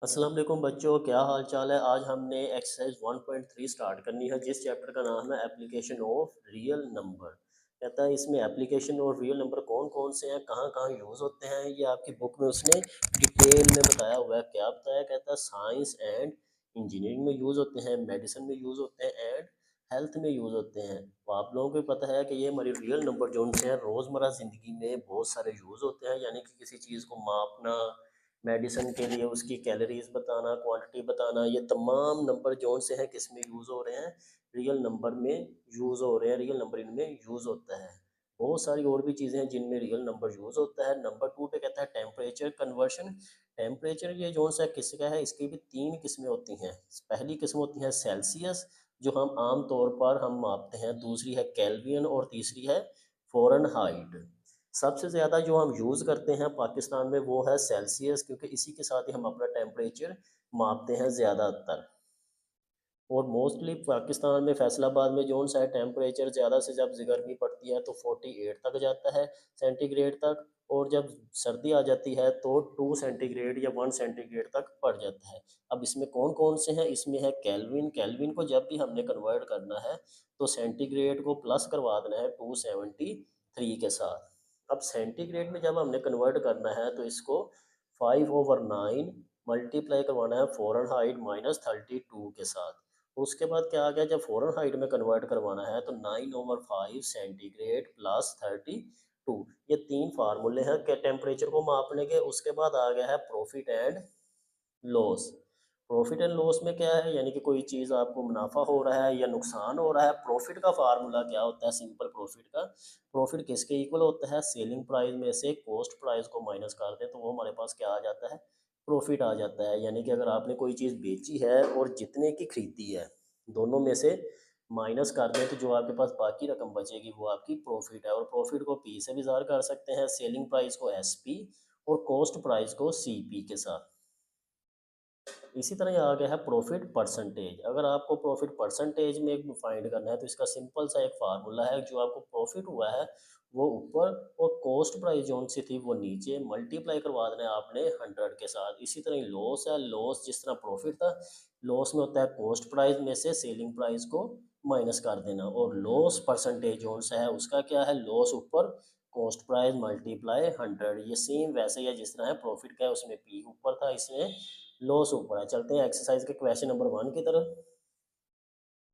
अस्सलाम वालेकुम बच्चों, क्या हाल चाल है। आज हमने एक्सरसाइज 1.3 स्टार्ट करनी है, जिस चैप्टर का नाम है एप्लीकेशन ऑफ रियल नंबर। कहता है इसमें एप्लीकेशन और रियल नंबर कौन कौन से हैं, कहाँ कहाँ यूज़ होते हैं, ये आपकी बुक में उसने डिटेल में बताया हुआ है। क्या बताया, कहता है साइंस एंड इंजीनियरिंग में यूज़ होते हैं, मेडिसिन में यूज़ होते हैं एंड हेल्थ में यूज़ होते हैं। तो आप लोगों को पता है कि ये हमारी रियल नंबर जो उनसे हैं रोज़मर्रा ज़िंदगी में बहुत सारे यूज़ होते हैं, यानी कि किसी चीज़ को मापना, मेडिसिन के लिए उसकी कैलोरीज बताना, क्वांटिटी बताना, ये तमाम नंबर जोन से हैं किस में यूज़ हो रहे हैं, रियल नंबर में यूज़ हो रहे हैं, रियल नंबर इनमें यूज़ होता है। बहुत सारी और भी चीज़ें हैं जिनमें रियल नंबर यूज़ होता है। नंबर टू पे कहता है टेम्परेचर कन्वर्शन। टेम्परेचर ये जोन सा किसका है, इसकी भी तीन किस्में होती हैं। पहली किस्म होती है सेल्सियस, जो हम आम तौर पर हम मापते हैं। दूसरी है केल्विन और तीसरी है फ़ारेनहाइट। सबसे ज़्यादा जो हम यूज़ करते हैं पाकिस्तान में वो है सेल्सियस, क्योंकि इसी के साथ ही हम अपना टेम्परेचर मापते हैं ज़्यादातर। और मोस्टली पाकिस्तान में फैसलाबाद में जोन सा है टेम्परेचर ज़्यादा से जब गर्मी पड़ती है तो 48 तक जाता है सेंटीग्रेड तक, और जब सर्दी आ जाती है तो 2 सेंटीग्रेड या 1 सेंटीग्रेड तक पड़ जाता है। अब इसमें कौन कौन से हैं, इसमें है केल्विन। केल्विन को जब भी हमने कन्वर्ट करना है तो सेंटीग्रेड को प्लस करवा देना है 273 के साथ। अब सेंटीग्रेड में जब हमने कन्वर्ट करना है तो इसको 5/9 मल्टीप्लाई करवाना है फ़ारेनहाइट -32 के साथ। उसके बाद क्या आ गया, जब फ़ारेनहाइट में कन्वर्ट करवाना है तो 9/5 सेंटीग्रेड प्लस 32। ये तीन फार्मूले हैं कि टेम्परेचर को मापने के। उसके बाद आ गया है profit and loss. Profit and loss में क्या है, यानी कि कोई चीज़ आपको मुनाफा हो रहा है या नुकसान हो रहा है। प्रॉफिट का फार्मूला क्या होता है, सिंपल प्रॉफिट का, प्रॉफिट किसके इक्वल होता है, सेलिंग प्राइस में से कॉस्ट प्राइस को माइनस कर दें तो वो हमारे पास क्या आ जाता है, प्रॉफिट आ जाता है। यानी कि अगर आपने कोई चीज़ बेची है और जितने की खरीदी है, दोनों में से माइनस कर दें तो जो आपके पास बाकी रकम बचेगी वो आपकी प्रॉफिट है। और प्रॉफिट को पी से भी ज़ाहिर कर सकते हैं, सेलिंग प्राइस को एस पी और कॉस्ट प्राइस को सी पी के साथ। इसी तरह आ गया है प्रॉफिट परसेंटेज। अगर आपको प्रॉफिट परसेंटेज में फाइंड करना है तो इसका सिंपल सा एक फार्मूला है, जो आपको प्रॉफिट हुआ है वो ऊपर और कॉस्ट प्राइस जो सी थी वो नीचे, मल्टीप्लाई करवा देना है आपने 100 के साथ। इसी तरह लॉस है, लॉस जिस तरह प्रॉफिट था, लॉस में होता है कॉस्ट प्राइस में से सेलिंग प्राइस को माइनस कर देना। और लॉस परसेंटेज जो सा है उसका क्या है, लॉस ऊपर कॉस्ट प्राइस मल्टीप्लाई 100। ये सेम वैसे ही है जिस तरह है प्रॉफिट का है उसमें पी ऊपर था, इसमें लॉस ऊपर है। चलते हैं एक्सरसाइज के क्वेश्चन नंबर 1 की तरफ।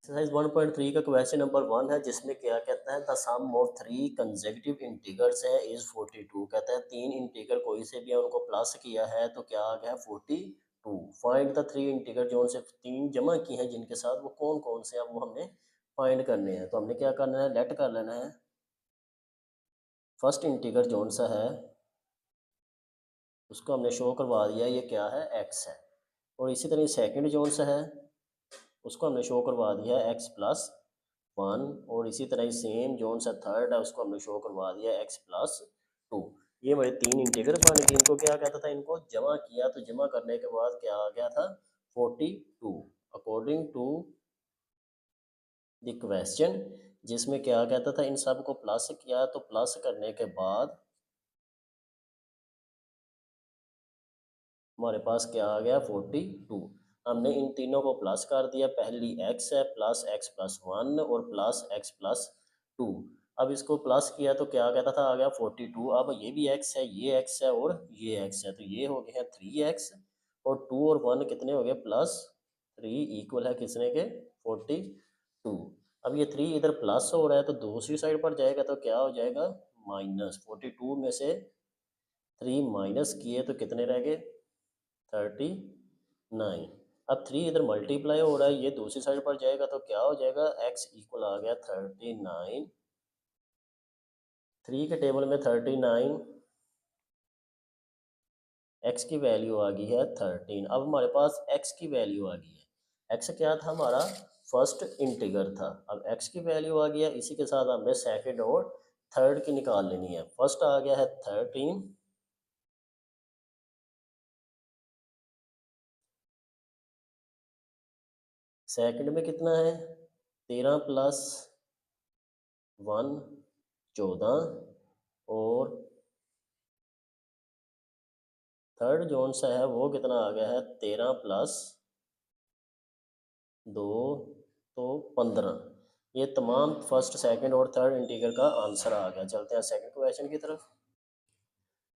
एक्सरसाइज 1.3 का क्वेश्चन नंबर 1 है, जिसमें क्या कहता है, the sum of three consecutive integers है इज 42। कहता है तीन इंटीगर कोई से भी है उनको प्लस किया है तो क्या आ गया 42। फाइंड द थ्री इंटीगर जो उनसे तीन जमा की हैं जिनके साथ, वो कौन कौन से हैं वो हमने फाइंड करने हैं। तो हमने क्या करना है, लेट कर लेना है। फर्स्ट इंटीगर जो सा है उसको हमने शो करवा दिया, ये क्या है, एक्स है। और इसी तरह सेकंड जोन सा है उसको हमने शो करवा दिया x+1। और इसी तरह ही सेम जोन सा थर्ड है उसको हमने शो करवा दिया x+2। ये हमारे तीन इंटीग्रल बन गए। इनको क्या कहता था, इनको जमा किया तो जमा करने के बाद क्या आ गया था, 42 अकॉर्डिंग टू द क्वेश्चन। जिसमें क्या कहता था, इन सब को प्लस किया तो प्लस करने के बाद हमारे पास क्या आ गया 42। हमने इन तीनों को प्लस कर दिया, पहली x है प्लस x+1 और प्लस x+2। अब इसको प्लस किया तो क्या कहता था, आ गया 42। अब ये भी x है, ये x है और ये x है, तो ये हो गए हैं 3x। और 2 और 1 कितने हो गए, +3 इक्वल है किसने के, 42। अब ये 3 इधर प्लस हो रहा है तो दूसरी साइड पर जाएगा तो क्या हो जाएगा, -42 में से 3 माइनस किए तो कितने रह गए, 39। अब 3 इधर मल्टीप्लाई हो रहा है, ये दूसरी साइड पर जाएगा तो क्या हो जाएगा, x इक्वल आ गया 39। 3 के टेबल में 39, x की वैल्यू आ गई है 13। अब हमारे पास x की वैल्यू आ गई है। x क्या था, हमारा फर्स्ट इंटीगर था। अब x की वैल्यू आ गया, इसी के साथ हमें सेकंड और थर्ड की निकाल लेनी है। फर्स्ट आ गया है 13, सेकंड में कितना है, 13+1 14 और थर्ड जोन सा है वो कितना आ गया है 13 प्लस 2 तो 15। ये तमाम फर्स्ट सेकंड और थर्ड इंटीग्रल का आंसर आ गया। चलते हैं सेकंड क्वेश्चन की तरफ।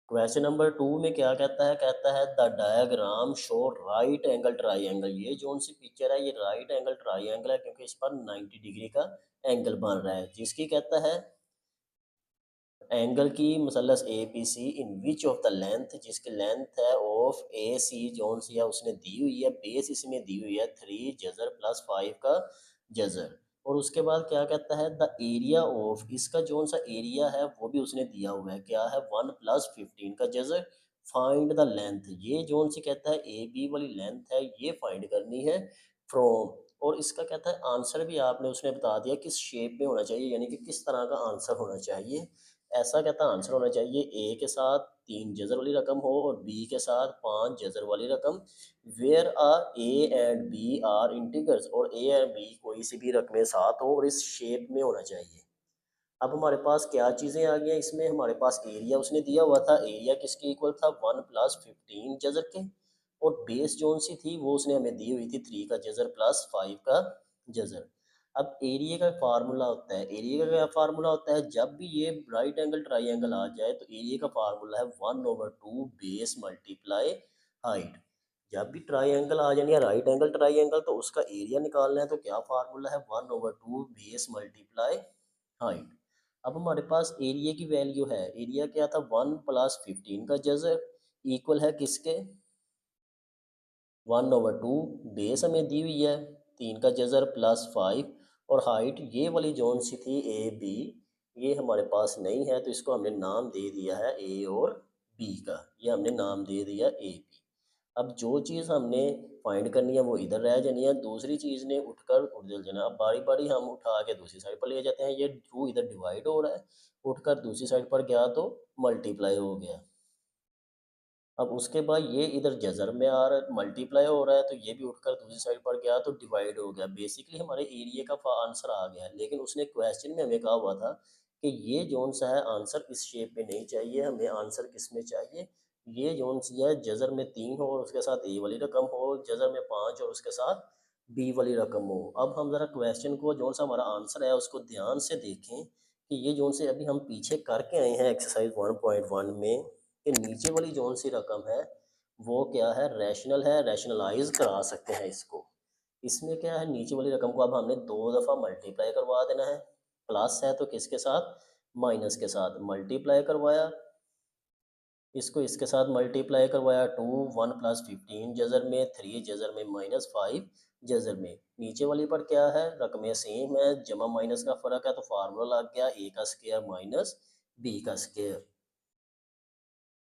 क्वेश्चन नंबर 2 में क्या कहता है the diagram show right angle triangle. ये जो सी पिक्चर है ये राइट एंगल ट्राइंगल है क्योंकि इस पर 90 डिग्री का एंगल बन रहा है, जिसकी कहता है एंगल की मसलस A P C in which of the length, जिसकी लेंथ है ऑफ ए सी जोन सी है उसने दी हुई है, बेस इसमें दी हुई है 3 जजर प्लस 5 का जजर। और उसके बाद क्या कहता है द एरिया ऑफ, इसका जोन सा एरिया है वो भी उसने दिया हुआ है, क्या है 1 प्लस 15 का जजर। फाइंड द लेंथ, ये जोन सी कहता है ए बी वाली लेंथ है ये फाइंड करनी है फ्रॉम। और इसका कहता है आंसर भी आपने उसने बता दिया किस शेप में होना चाहिए, यानी कि किस तरह का आंसर होना चाहिए। ऐसा कहता आंसर होना चाहिए ए के साथ 3 जजर वाली रकम हो और बी के साथ 5 जजर वाली रकम। Where ah A and B are integrals, और ए एंड बी कोई सी भी रकमें साथ हो और इस शेप में होना चाहिए। अब हमारे पास क्या चीज़ें आ गई इसमें, हमारे पास एरिया उसने दिया हुआ था, एरिया किसके इक्वल था 1 प्लस 15 जजर के। और बेस जोन सी थी वो उसने हमें दी हुई थी 3 का जजर प्लस 5 का जजर। अब एरिया का फार्मूला होता है, एरिया का क्या फार्मूला होता है, जब भी ये राइट एंगल ट्राइंगल आ जाए तो एरिया का फार्मूला है 1/2 बेस मल्टीप्लाई हाइट। जब भी ट्राइंगल आ जाए या राइट एंगल ट्राइंगल तो उसका एरिया निकालना है, तो क्या फार्मूला है 1/2 बेस मल्टीप्लाई हाइट। अब हमारे पास एरिया की वैल्यू है, एरिया क्या था 1 प्लस 15 का जजर इक्वल है किसके 1/2 बेस हमें दी हुई है 3 का जजर प्लस 5। और हाइट ये वाली जोन सी थी ए बी, ये हमारे पास नहीं है तो इसको हमने नाम दे दिया है ए और बी का, ये हमने नाम दे दिया ए बी। अब जो चीज़ हमने फाइंड करनी है वो इधर रह जानी है, दूसरी चीज़ ने उठकर उधर जाना। अब बारी बारी हम उठा के दूसरी साइड पर ले जाते हैं, ये 2 इधर डिवाइड हो रहा है, उठकर दूसरी साइड पर गया तो मल्टीप्लाई हो गया। अब उसके बाद ये इधर जज़र में आ रहा है मल्टीप्लाई हो रहा है तो ये भी उठकर दूसरी साइड पर गया तो डिवाइड हो गया। बेसिकली हमारे एरिया का आंसर आ गया है, लेकिन उसने क्वेश्चन में हमें कहा हुआ था कि ये जोन सा है आंसर इस शेप में नहीं चाहिए, हमें आंसर किस में चाहिए, ये जोन सी है जज़र में 3 हो और उसके साथ ए वाली रकम हो, जज़र में 5 और उसके साथ बी वाली रकम हो। अब हम ज़रा क्वेश्चन को जोन सा हमारा आंसर है उसको ध्यान से देखें कि ये जोन से अभी हम पीछे करके आए हैं एक्सरसाइज 1.1 में, कि नीचे वाली जोन सी रकम है वो क्या है रैशनल है, रैशनलाइज करा सकते हैं इसको। इसमें क्या है नीचे वाली रकम को अब हमने 2 दफ़ा मल्टीप्लाई करवा देना है, प्लस है तो किसके साथ माइनस के साथ मल्टीप्लाई करवाया, इसको इसके साथ मल्टीप्लाई करवाया 2 1 प्लस 15 जजर में 3 जजर में माइनस 5 जजर में। नीचे वाली पर क्या है रकमें सेम है, जमा माइनस का फ़र्क है तो फार्मूला लग गया ए का स्क्वायर माइनस बी का स्क्वायर।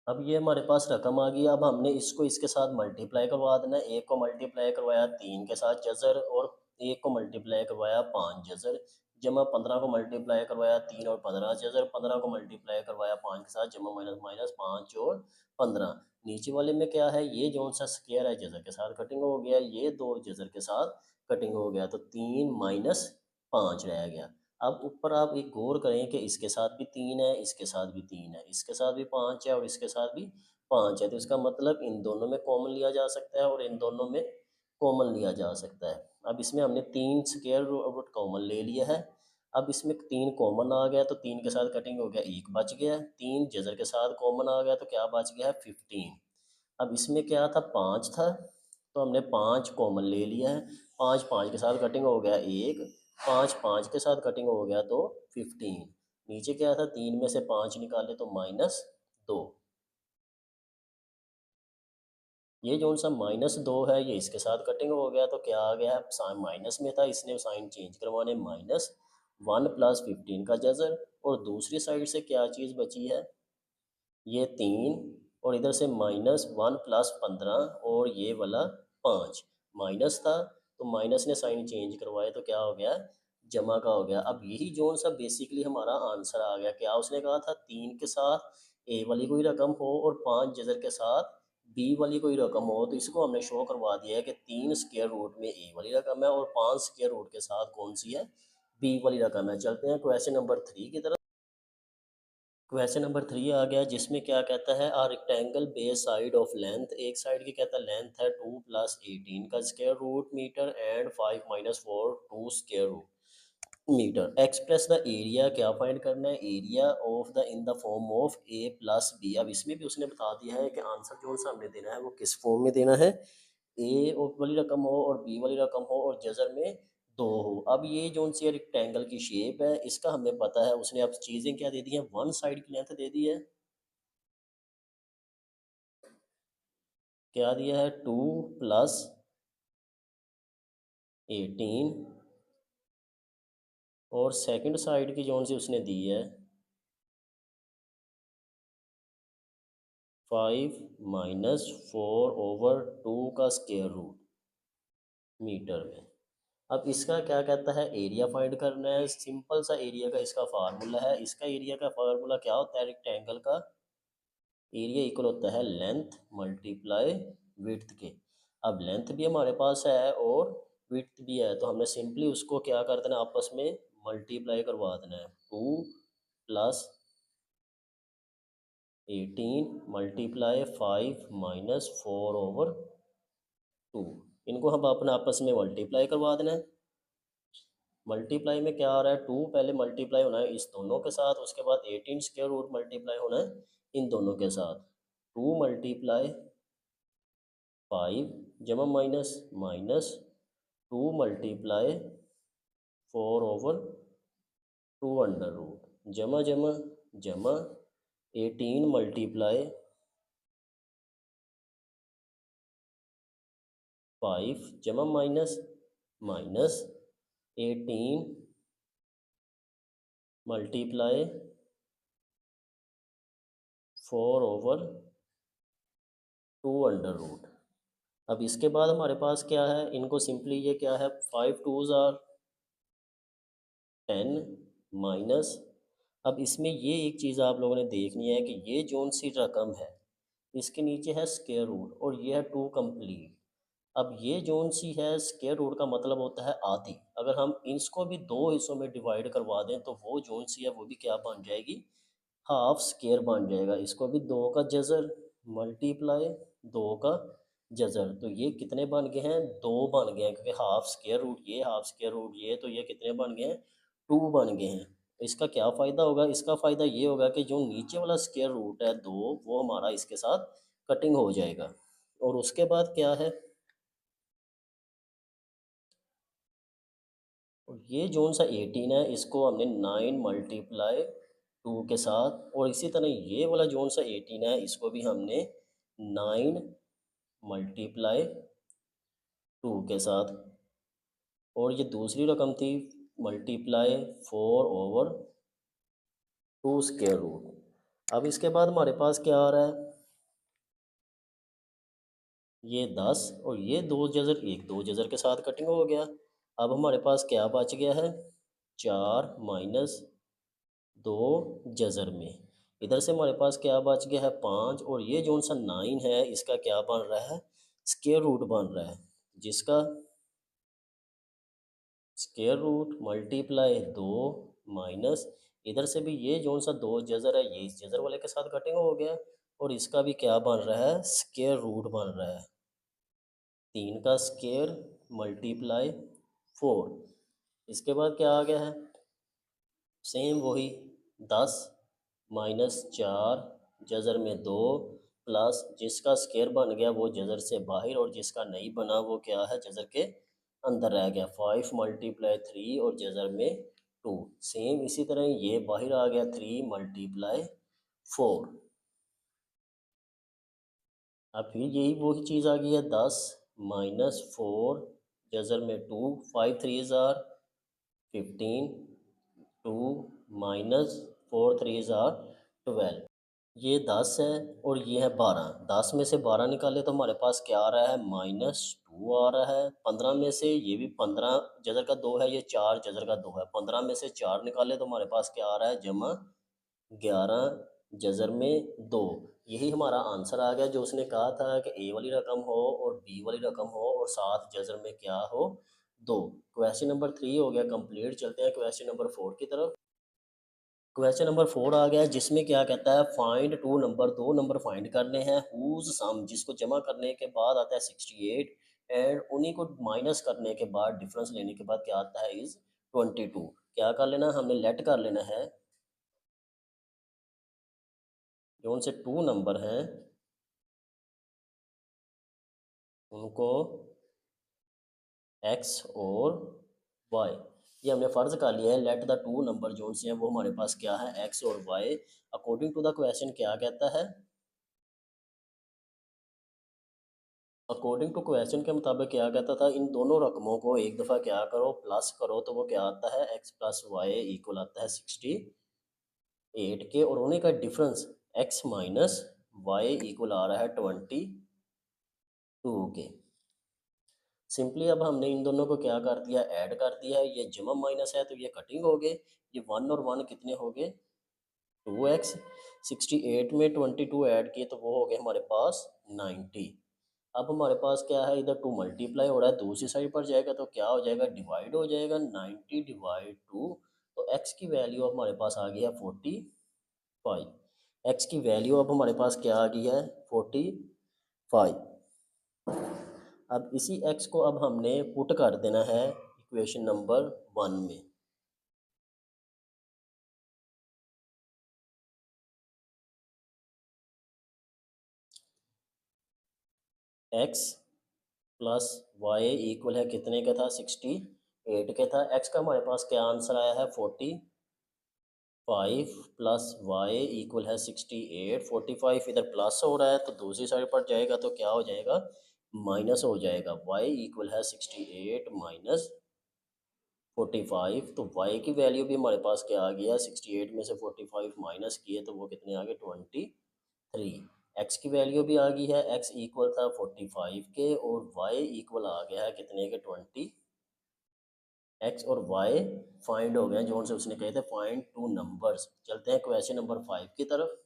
अब ये हमारे पास रकम आ गई, अब हमने इसको इसके साथ मल्टीप्लाई करवा देना है। एक को मल्टीप्लाई करवाया 3 के साथ जज़र और एक को मल्टीप्लाई करवाया 5 जज़र, जमा 15 को मल्टीप्लाई करवाया 3 और 15 जज़र, 15 को मल्टीप्लाई करवाया 5 के साथ जमा माइनस माइनस 5 और 15। नीचे वाले में क्या है ये जोन सा स्क्वायर है जज़र के साथ कटिंग हो गया, ये 2 जज़र के साथ कटिंग हो गया तो 3 माइनस 5 रह गया। अब ऊपर आप एक गौर करें कि इसके साथ भी 3 है, इसके साथ भी 3 है, इसके साथ भी 5 है और इसके साथ भी 5 है, तो इसका मतलब इन दोनों में कॉमन लिया जा सकता है और इन दोनों में कॉमन लिया जा सकता है। अब इसमें हमने 3 स्क्वायर रूट कॉमन ले लिया है। अब इसमें 3 कॉमन आ गया तो 3 के साथ कटिंग हो गया 1 बच गया, 3 जज़र के साथ कॉमन आ गया तो क्या बच गया है 15। अब इसमें क्या था 5 था तो हमने 5 कॉमन ले लिया है, 5 5 के साथ कटिंग हो गया 1, 5 5 के साथ कटिंग हो गया तो 15। नीचे क्या था 3 में से 5 निकाले तो -2। ये जो सा -2 है ये इसके साथ कटिंग हो गया तो क्या आ गया है साइन माइनस में था इसने साइन चेंज करवाने -1 प्लस 15 का जजर। और दूसरी साइड से क्या चीज़ बची है ये 3 और इधर से -1 प्लस 15 और ये वाला 5 माइनस था तो माइनस ने साइन चेंज करवाए तो क्या हो गया जमा का हो गया। अब यही जोन सा बेसिकली हमारा आंसर आ गया, क्या उसने कहा था 3 के साथ ए वाली कोई रकम हो और 5 जजर के साथ बी वाली कोई रकम हो, तो इसको हमने शो करवा दिया है कि 3 स्क्वायर रूट में ए वाली रकम है और 5 स्क्वायर रूट के साथ कौन सी है बी वाली रकम है। चलते हैं क्वेश्चन नंबर 3 की तरफ। क्वेश्चन नंबर 3 आ गया, जिसमें क्या कहता है, a rectangle base side of length, एक साइड की कहता है लेंथ है 2 + 18 का square root metre and 5 - 4 2 square root metre. Express the area, क्या फाइंड करना है, area of the in the form of a plus b. अब इसमें भी उसने बता दिया है कि आंसर जो सा हमने देना है वो किस फॉर्म में देना है, ए वाली रकम हो और बी वाली रकम हो और जजर में दो हो। अब ये जो सी रेक्टेंगल की शेप है, इसका हमें पता है, उसने अब चीज़ें क्या दे दी हैं, वन साइड की लेंथ दे दी है, क्या दिया है, 2 + 18, और सेकंड साइड की जोन सी उसने दी है 5 - 4/2 का स्क्वायर रूट मीटर में। अब इसका क्या कहता है, एरिया फाइंड करना है। सिंपल सा एरिया का इसका फार्मूला है, इसका एरिया का फार्मूला क्या होता है, रेक्टेंगल का एरिया इक्वल होता है लेंथ मल्टीप्लाई विड्थ के। अब लेंथ भी हमारे पास है और विड्थ भी है, तो हमने सिंपली उसको क्या कर देना, आपस में मल्टीप्लाई करवा देना है। 2 + 18 मल्टीप्लाई 5 - 4/2, इनको हम अपने आपस में मल्टीप्लाई करवा देना है। मल्टीप्लाई में क्या आ रहा है, 2 पहले मल्टीप्लाई होना है इस दोनों के साथ, उसके बाद 18 स्क्वायर रूट मल्टीप्लाई होना है इन दोनों के साथ। 2 × 5 जमा माइनस माइनस 2 × 4/2 अंडर रूट जमा जमा जमा 18 × 5 जमा माइनस माइनस 18 × 4/2 अंडर रूट। अब इसके बाद हमारे पास क्या है, इनको सिंपली ये क्या है, 5 2s आर 10 माइनस। अब इसमें ये एक चीज़ आप लोगों ने देखनी है कि ये जोन सी रकम है, इसके नीचे है स्क्वायर रूट और ये है 2 कंप्लीट। अब ये जोन सी है स्क्वायर रूट का मतलब होता है आधी। अगर हम इसको भी दो हिस्सों में डिवाइड करवा दें तो वो जोन सी है वो भी क्या बन जाएगी, हाफ स्केयर बन जाएगा। इसको भी 2 का जज़र मल्टीप्लाई 2 का जज़र, तो ये कितने बन गए हैं, 2 बन गए हैं, क्योंकि हाफ स्केयर रूट ये, हाफ स्केयर रूट ये, तो ये कितने बन गए हैं, 2 बन गए हैं। इसका क्या फ़ायदा होगा, इसका फ़ायदा ये होगा कि जो नीचे वाला स्केयर रूट है 2, वो हमारा इसके साथ कटिंग हो जाएगा। और उसके बाद क्या है, और ये जोन सा 18 है, इसको हमने 9 × 2 के साथ, और इसी तरह ये वाला जोन सा 18 है, इसको भी हमने 9 × 2 के साथ, और ये दूसरी रकम थी मल्टीप्लाई 4/2 स्क्वायर रूट। अब इसके बाद हमारे पास क्या आ रहा है, ये 10 और ये दो जज़र, एक दो जज़र के साथ कटिंग हो गया। अब हमारे पास क्या बच गया है, 4 माइनस 2 जज़र में। इधर से हमारे पास क्या बच गया है, 5, और ये जोन सा 9 है, इसका क्या बन रहा है, स्क्वायर रूट बन रहा है, जिसका स्क्वायर रूट मल्टीप्लाई 2 माइनस, इधर से भी ये जोन सा 2 जज़र है, ये इस जज़र वाले के साथ कटिंग हो गया, और इसका भी क्या बन रहा है, स्क्वायर रूट बन रहा है, 3 का स्क्वायर मल्टीप्लाई 4। इसके बाद क्या आ गया है, सेम वही 10 माइनस 4 जज़र में 2 प्लस जिसका स्क्वायर बन गया वो जज़र से बाहर, और जिसका नहीं बना वो क्या है, जज़र के अंदर रह गया, 5 × 3 और जज़र में 2। सेम इसी तरह ये बाहर आ गया, 3 × 4। अब फिर यही वही चीज़ आ गई है, 10 माइनस 4 जज़र में 2, 5 3s are 15, 2 minus 4 3s are 12। ये 10 है और ये है 12, 10 में से 12 निकाले तो हमारे पास क्या आ रहा है, -2 आ रहा है। 15 में से ये भी 15 जज़र का 2 है, ये 4 जज़र का 2 है, 15 में से 4 निकाले तो हमारे पास क्या आ रहा है, जमा 11 जज़र में 2। यही हमारा आंसर आ गया, जो उसने कहा था कि ए वाली रकम हो और बी वाली रकम हो और साथ जज़र में क्या हो, 2। क्वेश्चन नंबर 3 हो गया कंप्लीट। चलते हैं क्वेश्चन नंबर 4 की तरफ। क्वेश्चन नंबर 4 आ गया जिसमें क्या कहता है फाइंड टू नंबर, दो नंबर फाइंड करने हैं हुज सम, जिसको जमा करने के बाद आता है 68 एंड उन्हीं को माइनस करने के बाद डिफरेंस लेने के बाद क्या आता है इज 22। क्या कर लेना है हमने, लेट कर लेना है जो उनसे टू नंबर हैं उनको एक्स और वाई, ये हमने फ़र्ज़ कर लिया है। लेट द टू नंबर जो से हैं वो हमारे पास क्या है एक्स और Y. According to the question क्या कहता है, अकॉर्डिंग टू क्वेश्चन के मुताबिक क्या कहता था, इन दोनों रकमों को एक दफ़ा क्या करो प्लस करो तो वो क्या आता है एक्स प्लस वाई इक्वल आता है 68 के, और उन्हीं का difference x minus y equal आ रहा है 22 के। सिंपली अब हमने इन दोनों को क्या कर दिया, ऐड कर दिया है। ये जमा माइनस है तो ये कटिंग हो गए, ये वन और वन कितने हो गए 2x, 68 में 22 ऐड किए तो वो हो गए हमारे पास 90। अब हमारे पास क्या है, इधर टू मल्टीप्लाई हो रहा है, दूसरी साइड पर जाएगा तो क्या हो जाएगा, डिवाइड हो जाएगा 90 डिवाइड टू, तो x की वैल्यू अब हमारे पास आ गई है 45। x की वैल्यू अब हमारे पास क्या आ गई है 45। अब इसी x को अब हमने पुट कर देना है इक्वेशन नंबर 1 में। x प्लस वाई इक्वल है कितने का था 68 के था। x का हमारे पास क्या आंसर आया है 45 प्लस वाई इक्वल है 68। 45 इधर प्लस हो रहा है तो दूसरी साइड पर जाएगा तो क्या हो जाएगा माइनस हो जाएगा। y इक्वल है 68 माइनस 45, तो y की वैल्यू भी हमारे पास क्या आ गया 68 में से 45 माइनस किए तो वो कितने आ गए 23। x की वैल्यू भी आ गई है, x इक्वल था 45 के और y इक्वल आ गया है कितने के 20। x और y फाइंड हो गए जो से उसने कहे थे फाइंड टू नंबर्स। चलते हैं क्वेश्चन नंबर 5 की तरफ।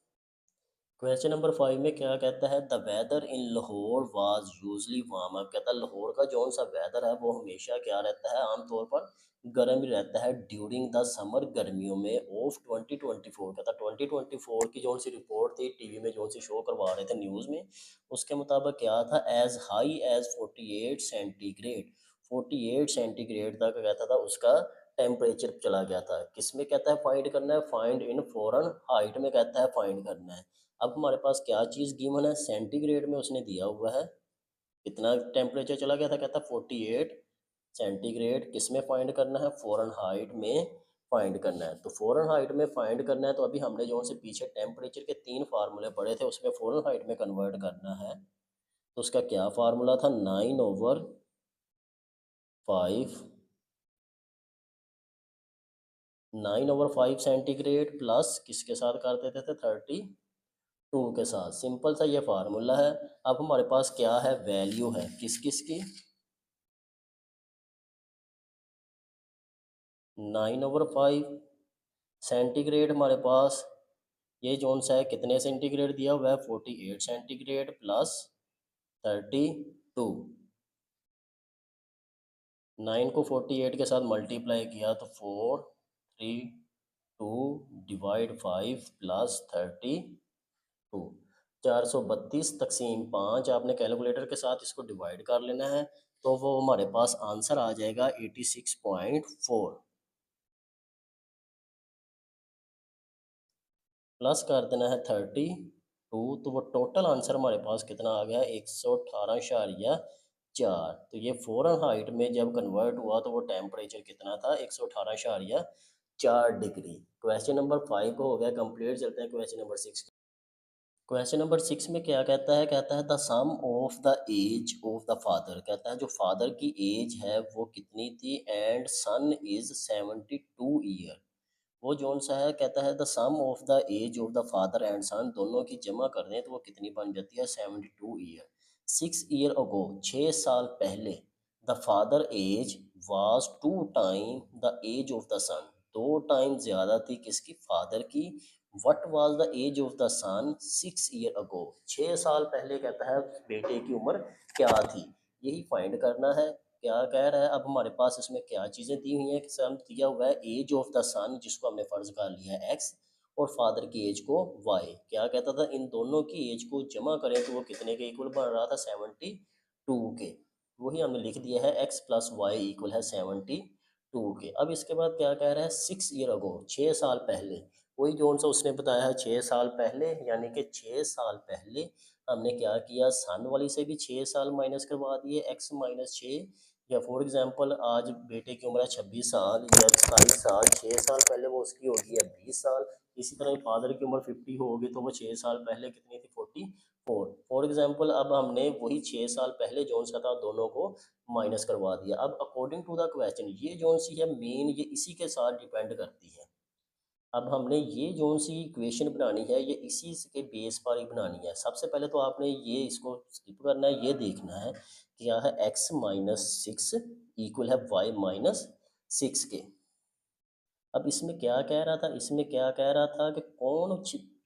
क्वेश्चन नंबर 5 में क्या कहता है, the weather in Lahore was usually warm. अब कहता है लाहौर का जो सा वेदर है वो हमेशा क्या रहता है, आमतौर पर गर्म ही रहता है ड्यूरिंग द समर, गर्मियों में ऑफ 2024। कहता 2024 की जो सी रिपोर्ट थी टीवी में जो सी शो करवा रहे थे न्यूज़ में, उसके मुताबिक क्या था as high as 48 centigrade, 48 centigrade तक कहता था उसका टेम्परेचर चला गया था। किस में कहता है फाइंड करना है, फाइंड इन फॉरन हाइट में कहता है फाइंड करना है। अब हमारे पास क्या चीज़ गिवन है, सेंटीग्रेड में उसने दिया हुआ है कितना टेम्परेचर चला गया था, कहता 48 सेंटीग्रेड। किस में फाइंड करना है, फॉरन हाइट में फाइंड करना है। तो फॉरन हाइट में फाइंड करना है तो अभी हमने जो से पीछे टेम्परेचर के तीन फार्मूले पढ़े थे उसमें फॉरन हाइट में कन्वर्ट करना है। तो उसका क्या फार्मूला था 9/5, 9/5 सेंटीग्रेड प्लस किसके साथ कर देते थे 32 के साथ। सिंपल सा ये फार्मूला है। अब हमारे पास क्या है, वैल्यू है किस किस की, 9/5 सेंटीग्रेड हमारे पास ये जोन सा है कितने सेंटीग्रेड दिया हुआ है 48 सेंटीग्रेड प्लस 32। 9 को 48 के साथ मल्टीप्लाई किया तो 432 डिवाइड 5 प्लस 32, 432 तकसीम 5 आपने कैलकुलेटर के साथ इसको डिवाइड कर लेना है तो वो हमारे पास आंसर आ जाएगा 86.4। प्लस कर देना है 32, तो वो टोटल आंसर हमारे पास कितना आ गया 118.4। तो ये फ़ॉरन हाइट में जब कन्वर्ट हुआ तो वो टेम्परेचर कितना था 118.4 डिग्री। क्वेश्चन नंबर 5 हो गया कंप्लीट। चलते हैं क्वेश्चन नंबर 6। क्वेश्चन नंबर 6 में क्या कहता है the sum of the age of the father. कहता है जो फादर की एज है वो कितनी थी एंड सन इज़ 72 ईयर। वो जोन सा है कहता है the sum of the age of the father and son, दोनों की जमा कर दें तो वो कितनी बन जाती है 72 ईयर। 6 ईयर अगो, 6 साल पहले, the father age was 2 time the age of the son, 2 time ज़्यादा थी किसकी, फादर की। What was the age of the son 6 year ago, 6 साल पहले कहता है बेटे की उम्र क्या थी, यही फाइंड करना है। क्या कह रहा है, अब हमारे पास इसमें क्या चीज़ें दी हुई हैं कि सम दिया हुआ है एज ऑफ द सन, जिसको हमने फ़र्ज़ कर लिया है एक्स, और फादर की एज को वाई। क्या कहता था, इन दोनों की एज को जमा करें तो वो कितने के इक्वल बन रहा था, 72 के। वही हमने लिख दिया है एक्स प्लस वाई इक्वल है 72 के। अब इसके बाद क्या कह रहा है, 6 ईयर अगो, 6 साल पहले, वही जौन सा उसने बताया है 6 साल पहले, यानी कि 6 साल पहले हमने क्या किया, सन वाली से भी 6 साल माइनस करवा दिए, एक्स माइनस 6। या फॉर एग्जांपल आज बेटे की उम्र है 26 साल या 27 साल, 6 साल पहले वो उसकी होगी है 20 साल। इसी तरह फादर की उम्र 50 होगी तो वो 6 साल पहले कितनी थी, 44। फॉर एग्जांपल अब हमने वही 6 साल पहले जौन सा था दोनों को माइनस करवा दिया। अब अकॉर्डिंग टू द क्वेश्चन ये जौन सी है मेन, ये इसी के साथ डिपेंड करती है। अब हमने ये जो सी इक्वेशन बनानी है ये इसी के बेस पर ही बनानी है। सबसे पहले तो आपने ये इसको स्किप करना है, ये देखना है कि क्या है, x माइनस 6 इक्वल है y माइनस 6 के। अब इसमें क्या कह रहा था, इसमें क्या कह रहा था कि कौन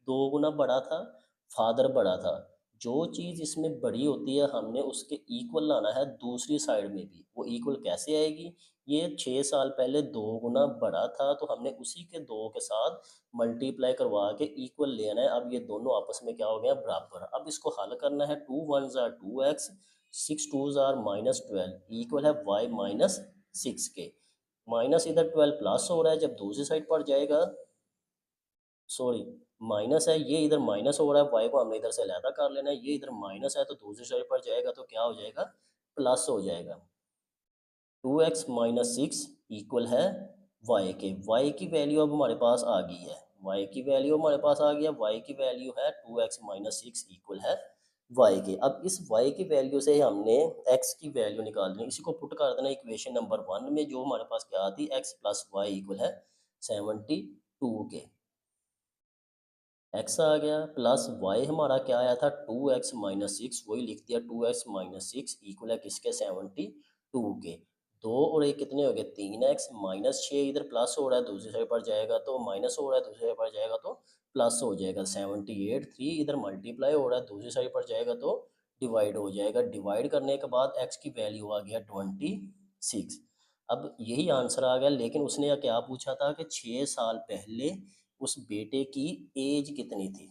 2 गुना बड़ा था, फादर बड़ा था। जो चीज़ इसमें बड़ी होती है हमने उसके इक्वल लाना है दूसरी साइड में भी। वो इक्वल कैसे आएगी, ये 6 साल पहले 2 गुना बड़ा था तो हमने उसी के 2 के साथ मल्टीप्लाई करवा के इक्वल ले आना है। अब ये दोनों आपस में क्या हो गया, बराबर। अब इसको हल करना है, 2 1 ज़ार 2x, 6 2 ज़ार माइनस 12 इक्वल है y माइनस 6 के। माइनस इधर 12 प्लस हो रहा है, जब दूसरी साइड पर जाएगा, सॉरी माइनस है, ये इधर माइनस हो रहा है, वाई को हमने इधर से अलहदा कर लेना है, ये इधर माइनस है तो दूसरी साइड पर जाएगा तो क्या हो जाएगा, प्लस हो जाएगा। 2x माइनस 6 इक्वल है वाई के। वाई की वैल्यू अब हमारे पास आ गई है, वाई की वैल्यू हमारे पास आ गया, वाई की वैल्यू है 2x माइनस 6 इक्वल है वाई के। अब इस वाई की वैल्यू से हमने x की वैल्यू निकालनी है, इसी को पुट कर देना इक्वेशन नंबर 1 में, जो हमारे पास क्या आती है, x प्लस वाई इक्वल है 72 के। x आ गया प्लस y हमारा क्या आया था, 2x माइनस 6, वही लिख दिया 2x माइनस 6 इक्वल है किसके, 72 के। 2 और 1 कितने हो गए, 3x माइनस 6, इधर प्लस हो रहा है दूसरी साइड पर जाएगा तो माइनस हो रहा है, दूसरी साइड पर जाएगा तो प्लस हो जाएगा, 78। 3 इधर मल्टीप्लाई हो रहा है दूसरी साइड पर जाएगा तो डिवाइड हो जाएगा। डिवाइड करने के बाद x की वैल्यू आ गया 26। अब यही आंसर आ गया, लेकिन उसने क्या पूछा था कि 6 साल पहले उस बेटे की एज कितनी थी।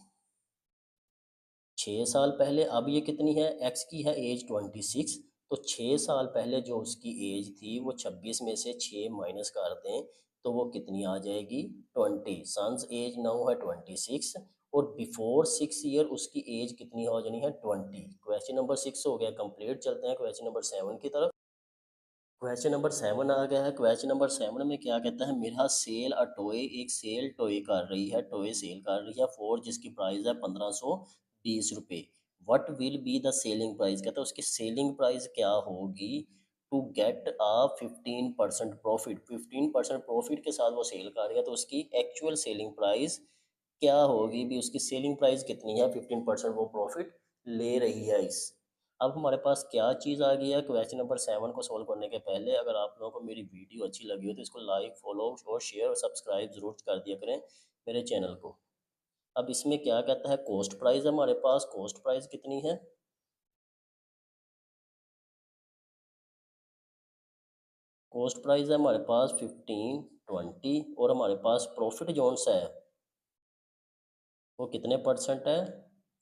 6 साल पहले, अब ये कितनी है, एक्स की है एज 26, तो 6 साल पहले जो उसकी एज थी वो 26 में से 6 माइनस कर दें तो वो कितनी आ जाएगी, 20। सन्स एज नाउ है 26 और बिफोर 6 ईयर उसकी एज कितनी हो जानी है, 20। क्वेश्चन नंबर 6 हो गया कंप्लीट। चलते हैं क्वेश्चन नंबर 7 की तरफ। क्वेश्चन नंबर 7 आ गया है। क्वेश्चन नंबर 7 में क्या कहता है, मेरा सेल अ टॉय, एक सेल टॉय कर रही है, टॉय सेल कर रही है फॉर, जिसकी प्राइस है 1520 रुपये। What will be the selling price, कहता है उसकी सेलिंग प्राइस क्या होगी to get a 15% profit. 15% profit के साथ वो सेल कर रही है तो उसकी एक्चुअल सेलिंग प्राइस क्या होगी भी, उसकी सेलिंग प्राइस कितनी है, 15% वो प्रॉफिट ले रही है इस। अब हमारे पास क्या चीज़ आ गई है, क्वेश्चन नंबर 7 को सॉल्व करने के पहले अगर आप लोगों को मेरी वीडियो अच्छी लगी हो तो इसको लाइक, फॉलो और शेयर और सब्सक्राइब ज़रूर कर दिया करें मेरे चैनल को। अब इसमें क्या कहता है, कॉस्ट प्राइस है हमारे पास, कॉस्ट प्राइस कितनी है, कॉस्ट प्राइस है हमारे पास 1520, और हमारे पास प्रॉफिट जोन सा है वो कितने परसेंट है,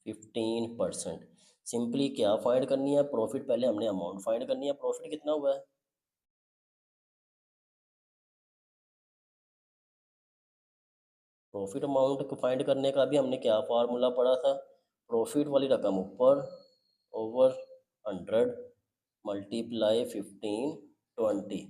15%। सिंपली क्या फाइंड करनी है, प्रॉफिट, पहले हमने अमाउंट फाइंड करनी है, प्रॉफिट कितना हुआ है, प्रॉफिट अमाउंट को फाइंड करने का भी हमने क्या फार्मूला पढ़ा था, प्रॉफिट वाली रकम ऊपर ओवर 100 मल्टीप्लाई 1520।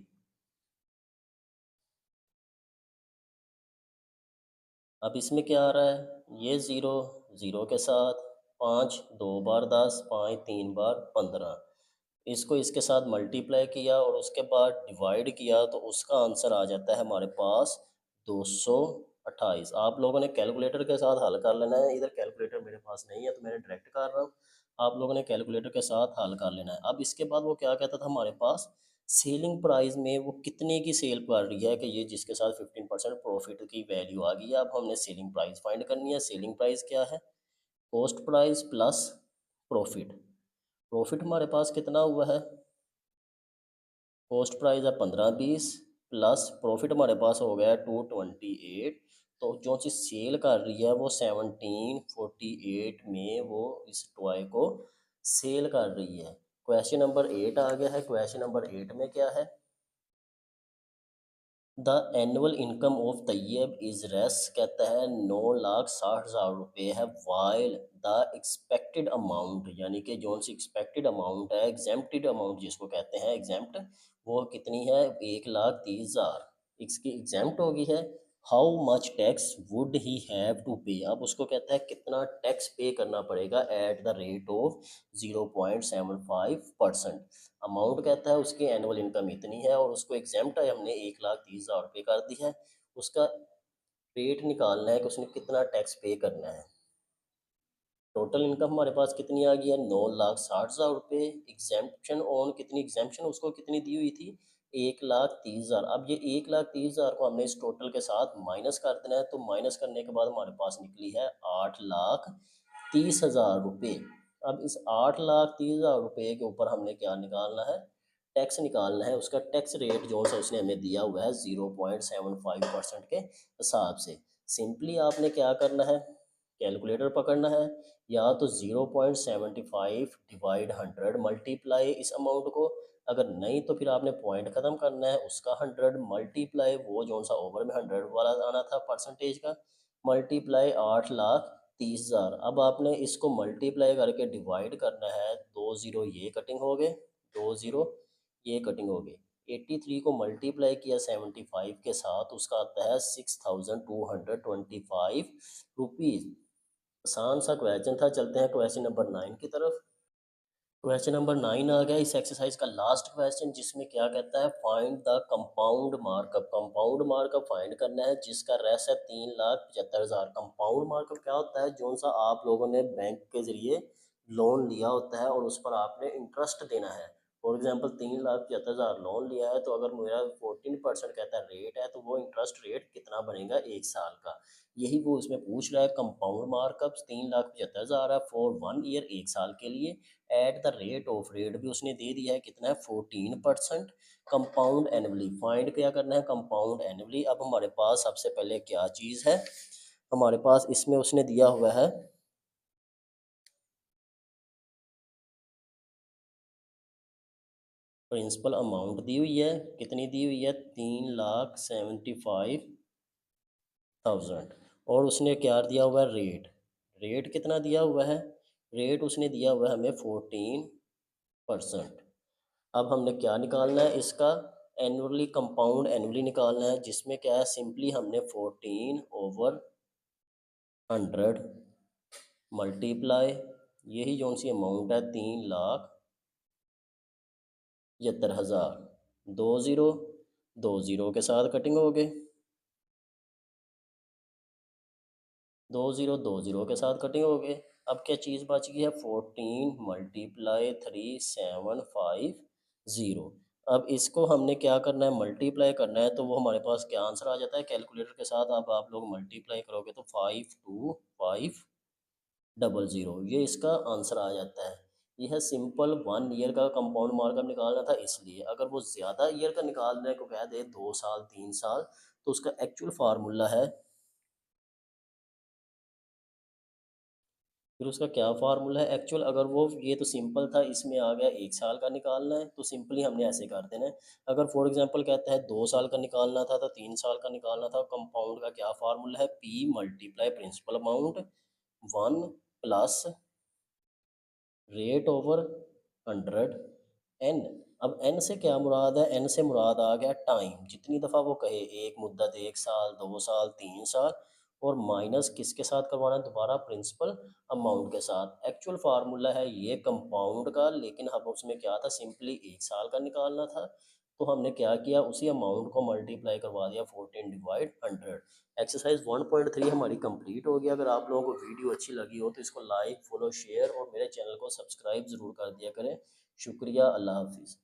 अब इसमें क्या आ रहा है, ये ज़ीरो ज़ीरो के साथ, 5 2 बार 10, 5 3 बार 15, इसको इसके साथ मल्टीप्लाई किया और उसके बाद डिवाइड किया तो उसका आंसर आ जाता है हमारे पास 228। आप लोगों ने कैलकुलेटर के साथ हल कर लेना है, इधर कैलकुलेटर मेरे पास नहीं है तो मैंने डायरेक्ट कर रहा हूँ, आप लोगों ने कैलकुलेटर के साथ हल कर लेना है। अब इसके बाद वो क्या कहता था, हमारे पास सेलिंग प्राइस में वो कितने की सेल कर रही है, कि ये जिसके साथ 15% प्रॉफिट की वैल्यू आ गई है। अब हमने सेलिंग प्राइस फाइंड करनी है। सेलिंग प्राइस क्या है, cost price plus profit. Profit हमारे पास कितना हुआ है, कॉस्ट प्राइस है 15-20 प्लस प्रॉफिट हमारे पास हो गया 228। तो जो चीज़ सेल कर रही है वो 1748 में वो इस टॉय को सेल कर रही है। क्वेश्चन नंबर 8 आ गया है। क्वेश्चन नंबर 8 में क्या है? The annual income of Tayyab is रेस, कहता है 9,60,000 रुपये है। वाइल द एक्सपेक्टेड अमाउंट, यानी कि जो सी एक्सपेक्टेड अमाउंट है, एग्जेम्प्टेड अमाउंट जिसको कहते हैं एग्जेम्प्ट, वो कितनी है? 1,30,000 इसकी एग्जेम्प्ट होगी है। How much tax would he have to pay, अब उसको कहता है कितना टैक्स पे करना पड़ेगा at the rate of 0.75%। Amount कहता है उसकी एनुअल इनकम इतनी है और उसको एग्जाम्प्ट है हमने 1,30,000 रुपये कर दी है। उसका रेट निकालना है कि उसने कितना टैक्स पे करना है। टोटल इनकम हमारे पास कितनी आ गई है? 9,60,000 रुपये। एग्जाम्पशन ऑन कितनी, एग्जाम्पशन उसको कितनी दी हुई थी? 1,30,000। अब ये 1,30,000 को हमने इस टोटल के साथ माइनस कर देना है। तो माइनस करने के बाद हमारे पास निकली है 8,30,000 रुपये। अब इस 8,30,000 रुपये के ऊपर हमने क्या निकालना है? टैक्स निकालना है। उसका टैक्स रेट जो सा उसने हमें दिया हुआ है 0.75% के हिसाब से। सिंपली आपने क्या करना है? कैलकुलेटर पकड़ना है, या तो 0.75 डिवाइड 100 मल्टीप्लाई इस अमाउंट को, अगर नहीं तो फिर आपने पॉइंट ख़त्म करना है, उसका 100 मल्टीप्लाई वो जो सा ओवर में 100 वाला आना था परसेंटेज का, मल्टीप्लाई 8,30,000। अब आपने इसको मल्टीप्लाई करके डिवाइड करना है। 2 0 ये कटिंग हो गए, 2 0 ये कटिंग हो गई। 83 को मल्टीप्लाई किया 75 के साथ, उसका आता है 6,225 रुपीज़। आसान सा क्वेश्चन था। चलते हैं क्वेश्चन नंबर 9 की तरफ। क्वेश्चन नंबर 9 आ गया इस एक्सरसाइज का लास्ट क्वेश्चन, जिसमें क्या कहता है? Find the compound markup. Compound markup find करना है जिसका रेस है 3,75,000। कंपाउंड मार्कअप क्या होता है? जो सा आप लोगों ने बैंक के ज़रिए लोन लिया होता है और उस पर आपने इंटरेस्ट देना है। फॉर एग्जांपल 3,75,000 लोन लिया है, तो अगर मेरा 14% कहता है रेट है, तो वो इंटरेस्ट रेट कितना बनेगा 1 साल का? यही वो उसमें पूछ रहा है। कंपाउंड मार्कअप 3,75,000 है फॉर 1 ईयर, 1 साल के लिए, at the rate of, rate भी उसने दे दिया है कितना है? 14%। कंपाउंड एनुअली, फाइंड क्या करना है? Compound annually. अब हमारे पास सबसे पहले क्या चीज़ है? हमारे पास इसमें उसने दिया हुआ है प्रिंसिपल अमाउंट दी हुई है। कितनी दी हुई है? 3,75,000। और उसने क्या दिया हुआ है? रेट। रेट कितना दिया हुआ है? रेट उसने दिया हुआ है हमें 14%। अब हमने क्या निकालना है इसका? एनुअली, कंपाउंड एनुअली निकालना है, जिसमें क्या है? सिंपली हमने 14/100 मल्टीप्लाई, यही जो सी अमाउंट है 3,75,000। 2 0 2 0 के साथ कटिंग हो गए, 2 0 के साथ कटिंग हो गए। अब क्या चीज़ बच गई है? 14 × 3,750। अब इसको हमने क्या करना है? मल्टीप्लाई करना है। तो वो हमारे पास क्या आंसर आ जाता है कैलकुलेटर के साथ? अब आप लोग मल्टीप्लाई करोगे तो 52500, ये इसका आंसर आ जाता है। यह है सिंपल 1 ईयर का कंपाउंड मार्कअप निकालना था इसलिए। अगर वो ज़्यादा ईयर का निकालने को कह दे, 2 साल 3 साल, तो उसका एक्चुअल फार्मूला है, फिर उसका क्या फार्मूला है एक्चुअल? अगर वो, ये तो सिंपल था, इसमें आ गया 1 साल का निकालना है, तो सिंपली हमने ऐसे कर देना है। अगर फॉर एग्जांपल कहता है 2 साल का निकालना था, तो 3 साल का निकालना था। कंपाउंड का क्या फार्मूला है? P multiply principal amount 1 plus rate over 100 n। अब n से क्या मुराद है? n से मुराद आ गया टाइम, जितनी दफ़ा वो कहे, एक मुद्दत, 1 साल, 2 साल, 3 साल। और माइनस किसके साथ करवाना है दोबारा? प्रिंसिपल अमाउंट के साथ। एक्चुअल फार्मूला है ये कंपाउंड का, लेकिन हम उसमें क्या था? सिंपली 1 साल का निकालना था। तो हमने क्या किया? उसी अमाउंट को मल्टीप्लाई करवा दिया 14/100। एक्सरसाइज 1.3 हमारी कंप्लीट हो गई। अगर आप लोगों को वीडियो अच्छी लगी हो तो इसको लाइक, फॉलो, शेयर और मेरे चैनल को सब्सक्राइब ज़रूर कर दिया करें। शुक्रिया, अल्लाह हाफिज़।